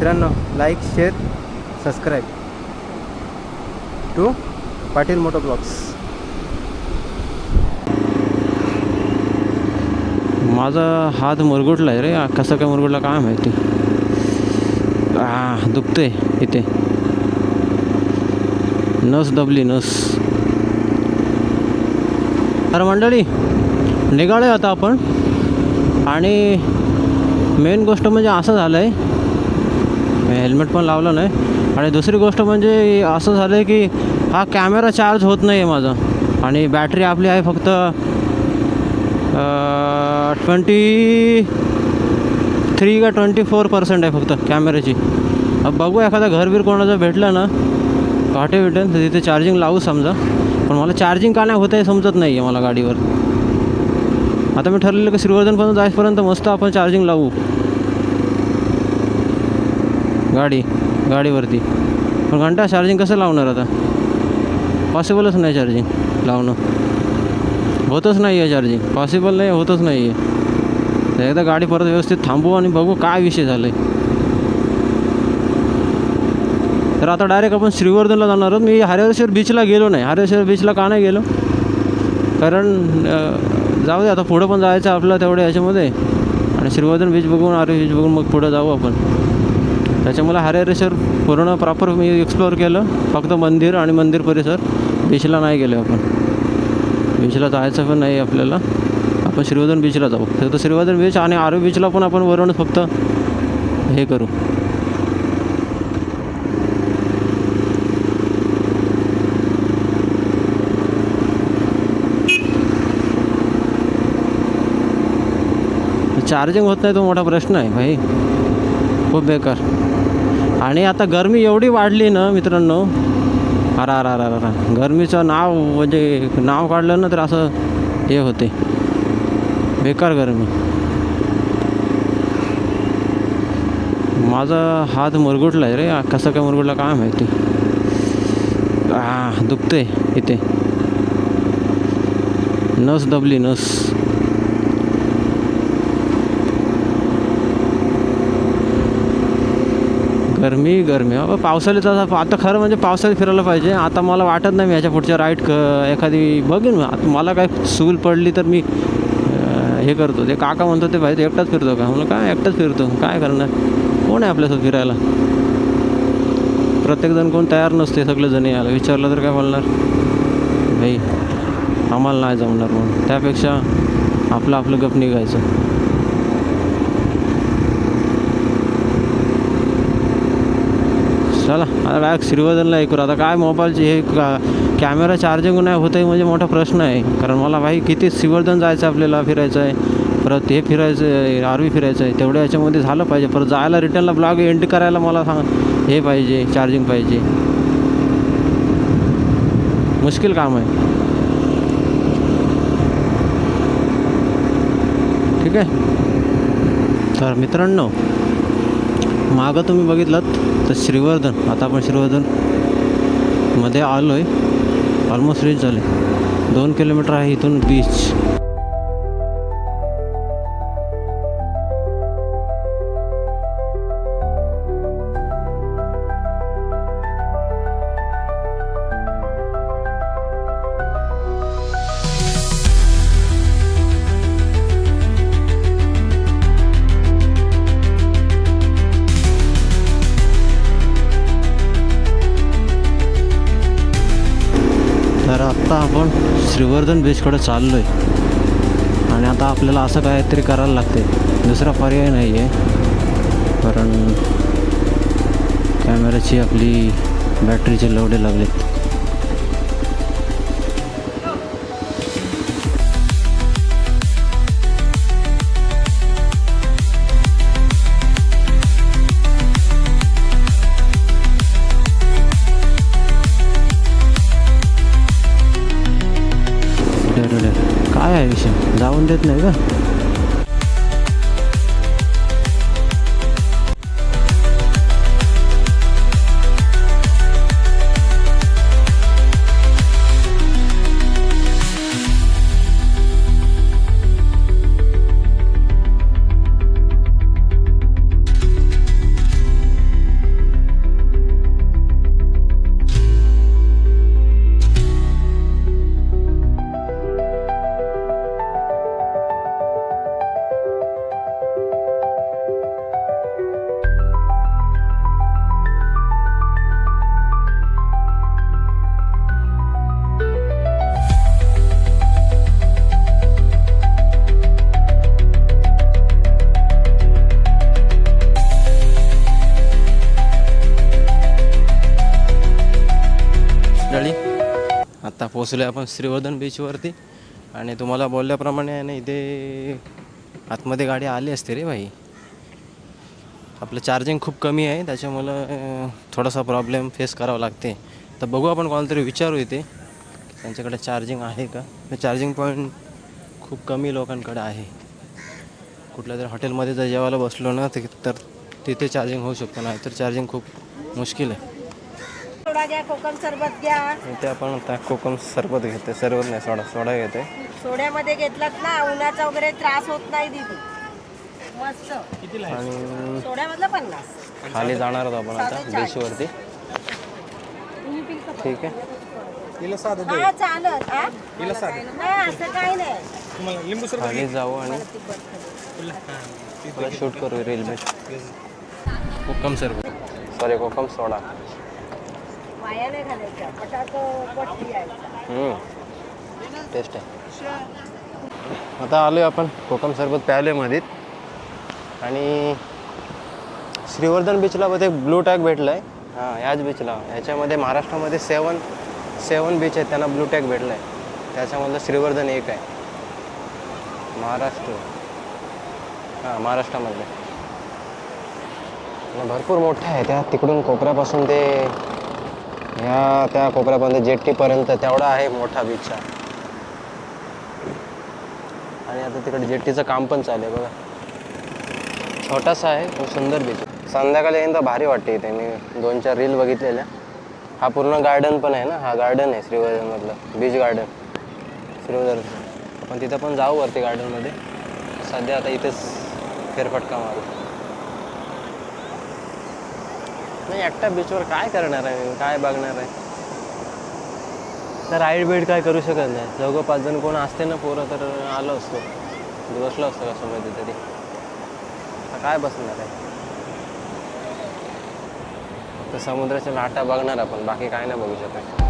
मित्रांनो, like, share, subscribe to Patil moto blogs. माझा हात मुरगुटला आहे रे. कसं काय मुरगुटला काय माहिती. दुखते इथे, नस दबली नस. तर मंडळी, निघाले आता आपण. आणि मेन गोष्ट म्हणजे असं झालं आहे, हेल्मेट पण लावलं नाही. आणि दुसरी गोष्ट म्हणजे असं झालं आहे की हा कॅमेरा चार्ज होत नाही आहे माझा. आणि बॅटरी आपली आहे फक्त 23 का 24% आहे फक्त कॅमेऱ्याची. अब बघू एखादा घरबीर कोणाचं भेटलं ना काटे भेटेल तर तिथे चार्जिंग लावू समजा. पण मला चार्जिंग का नाही होत आहे समजत नाही आहे मला गाडीवर. आता मी ठरलेलं की श्रीवर्धनपर्यंत जायपर्यंत मस्त आपण चार्जिंग लावू गाडीवरती. पण घंटा चार्जिंग कसं लावणार आता, पॉसिबलच नाही चार्जिंग लावणं. होतच नाही आहे चार्जिंग, पॉसिबल नाही, होतच नाही आहे. तर एकदा गाडी परत व्यवस्थित थांबवू आणि बघू काय विषय झाला आहे. तर आता डायरेक्ट आपण श्रीवर्धनला जाणार आहोत. मी हरिहरेश्वर बीचला गेलो नाही. हरिहरेश्वर बीचला का नाही गेलो, कारण जाऊ दे आता पुढं पण जायचं आपलं तेवढं याच्यामध्ये. आणि श्रीवर्धन बीच बघून आरे बीच बघून मग पुढं जाऊ आपण. त्याच्यामुळे हरिहरेश्वर पूर्ण प्रॉपर मी एक्सप्लोअर केलं, फक्त मंदिर आणि मंदिर परिसर. बीचला नाही गेलो आपण. बीचला जायचं पण नाही आपल्याला. आपण श्रीवर्धन बीचला जाऊ. फक्त श्रीवर्धन बीच आणि आरे बीचला पण आपण वरून फक्त हे करू. चार्जिंग होत नाही तो मोठा प्रश्न आहे भाई, खूप बेकार. आणि आता गरमी एवढी वाढली ना मित्रांनो, अरा गरमीचं नाव म्हणजे नाव काढलं ना तर असं हे होते, बेकार गरमी. माझा हात मुरगुटला आहे रे. कसं काय मुरगुटला काय माहिती. दुखते इथे, नस दबली नस. गरमी पावसाळ्यात. आता खरं म्हणजे पावसाळ्यात फिरायला पाहिजे. आता मला वाटत नाही मी ह्याच्या पुढच्या राईड एखादी बघेन. आता मला काय सूल पडली तर मी हे करतो. ते काका म्हणतो ते भाई ते एकटाच फिरतो का, म्हणून काय एकटाच फिरतो, काय करणार, कोण आहे आपल्यासोबत फिरायला. प्रत्येकजण कोण तयार नसते. सगळे जण यायला विचारलं तर काय बोलणार, भाई आम्हाला नाही जमणार म्हणून. त्यापेक्षा आपलं गप निघायचं. चला आता डायरेक्ट श्रीवर्धनला हे करू. आता काय मोबाईलची हे कॅमेरा चार्जिंग नाही होत आहे म्हणजे मोठा प्रश्न आहे. कारण मला भाई किती श्रीवर्धन जायचं आपल्याला, फिरायचं आहे, परत हे फिरायचं आहे, आरवी फिरायचं आहे. तेवढ्या याच्यामध्ये झालं पाहिजे. परत जायला रिटर्नला ब्लॉग एंड करायला मला हे पाहिजे, चार्जिंग पाहिजे. मुश्किल काम आहे. ठीक आहे. तर मित्रांनो, मागं तुम्ही बघितलं तर श्रीवर्धन, आता आपण श्रीवर्धनमध्ये आलो आहे. ऑलमोस्ट रीच झाले. 2 किलोमीटर आहे इथून बीच. तर आत्ता आपण श्रीवर्धन बीचकडे चाललो आहे. आणि आता आपल्याला असं काहीतरी करायला लागते, दुसरा पर्याय नाही आहे. कारण कॅमेऱ्याची आपली बॅटरीचे लवडे लागलेत. काय आहे विषय, जाऊन देत नाही का. पोचलो आपण श्रीवर्धन बीचवरती. आणि तुम्हाला बोलल्याप्रमाणे आहे ना, इथे आतमध्ये गाडी आली असते रे भाई. आपलं चार्जिंग खूप कमी आहे, त्याच्यामुळं थोडासा प्रॉब्लेम फेस करावा लागते. तर बघू, आपण कोणाला तरी विचारू इथे त्यांच्याकडे चार्जिंग आहे का. चार्जिंग पॉईंट खूप कमी लोकांकडे आहे. कुठल्या तरी हॉटेलमध्ये जर जेवायला बसलो ना तर तिथे चार्जिंग होऊ शकतो, नाही तर चार्जिंग खूप मुश्किल आहे. सोडा घ्या, कोकम सरबत घ्या. इथे आपण आता कोकम सरबत घेते, सरबत नाही सोडा घेते. सोड्यामध्ये घेतलात ना उन्हाचा वगैरे त्रास होत नाही दीदी. मस्त. आणि सोड्यामधला 50. खाली जाणार आहोत आपण आता बीचवरती. ठीक आहे, हा चालत. हा असं काही नाही. खाली जाऊ आणि शूट करू रील में. कोकम सरबत, सॉरी कोकम सोडा. वाया नाही घालायचा, पटाक पट यायचा. टेस्ट आहे. आता आलो आपण कोकम सरबत प्यायले मध्ये. आणि श्रीवर्धन बीचला मध्ये ब्लू टॅग भेटला आहे. हां, याच बीचला. याच्यामध्ये महाराष्ट्रामध्ये सेवन बीच आहेत, त्यांना ब्लू टॅग भेटला आहे. त्याच्यामधलं श्रीवर्धन एक आहे. महाराष्ट्र, हां महाराष्ट्रामध्ये. आणि भरपूर मोठं आहे. त्या तिकडून कोपऱ्यापासून ते त्या कोपऱ्यापर्यंत जेट्टीपर्यंत तेवढा आहे मोठा बीचचा. आणि आता तिकडे जेट्टीचं काम पण चालू आहे बघा. छोटासा आहे पण सुंदर बीच. संध्याकाळी एकदा भारी वाटते इथे. मी 2-4 रील बघितलेल्या. हा पूर्ण गार्डन पण आहे ना, हा गार्डन आहे श्रीवर्धनमधलं, बीच गार्डन श्रीवर्धन. आपण तिथं पण जाऊ वरती गार्डनमध्ये. सध्या आता इथेच फेरफटका मारू. नाही, एकटा बीचवर काय करणार आहे, काय बघणार आहे. तर राईड बीड काय करू शकत नाही. 4-5 जण कोण असते ना पोरं तर आलो असतो, बसलो असतो कसं माहिती तरी. काय बसणार आहे. तर समुद्राच्या लाटा बघणार आपण, बाकी काय नाही बघू शकत.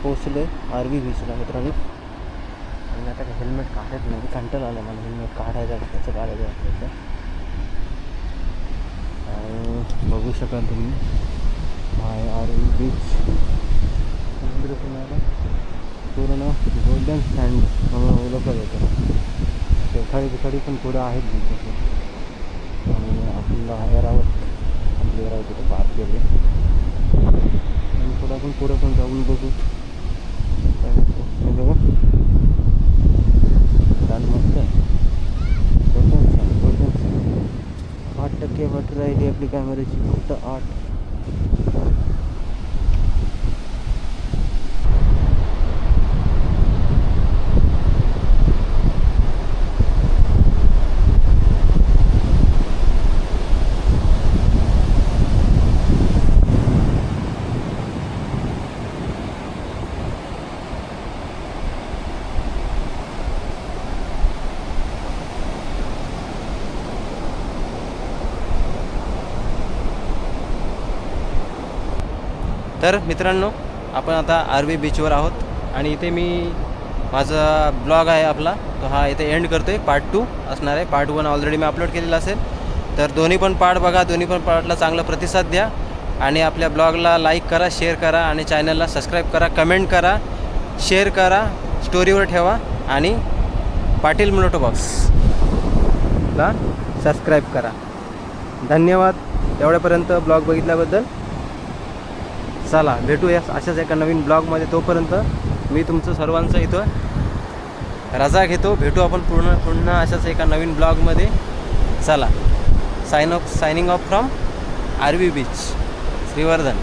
पोचलो आहे आरवी बीचला मित्रांनो. आता काय हेल्मेट काढत नाही, कंटाळा आलं मला हेल्मेट काढायचं कसं काढायचं त्याचं. आणि बघू शकाल तुम्ही IRV बीच समुद्र किनारा पूर्ण गोल्डन सँड म्हणून ओळखलं जातं. पिखाडी पण पुढं आहेत बीच. आणि आपला ऐरावत तिथे पार्क केले आणि थोडं आपण पुढं पण जाऊन बघू. हे बघा छान मस्त आहे. गोल्डन सँड 8% बॅटरी राहिली आपली कॅमेऱ्याची, फक्त 8. तर मित्रांनो, आपण आता आर्वी बीचवर आहोत आणि इथे मी माझा ब्लॉग आहे आपला तो हा इथे एंड करतो आहे. पार्ट 2 असणार आहे. पार्ट 1 ऑलरेडी मी अपलोड केलेला असेल. तर दोन्ही पण पार्ट बघा, दोन्ही पण पार्टला चांगला प्रतिसाद द्या आणि आपल्या ब्लॉगला लाईक करा, शेअर करा आणि चॅनलला सबस्क्राईब करा, कमेंट करा, शेअर करा, स्टोरीवर ठेवा आणि पाटील मोटो बॉक्सला सबस्क्राईब करा. धन्यवाद एवढ्यापर्यंत ब्लॉग बघितल्याबद्दल. चला भेटूया अशाच एका नवीन ब्लॉगमध्ये. तोपर्यंत मी तुमचं सर्वांचं इथं रजा घेतो. भेटू आपण पुन्हा अशाच एका नवीन ब्लॉगमध्ये. चला signing off from Arvi beach, Shrivardhan.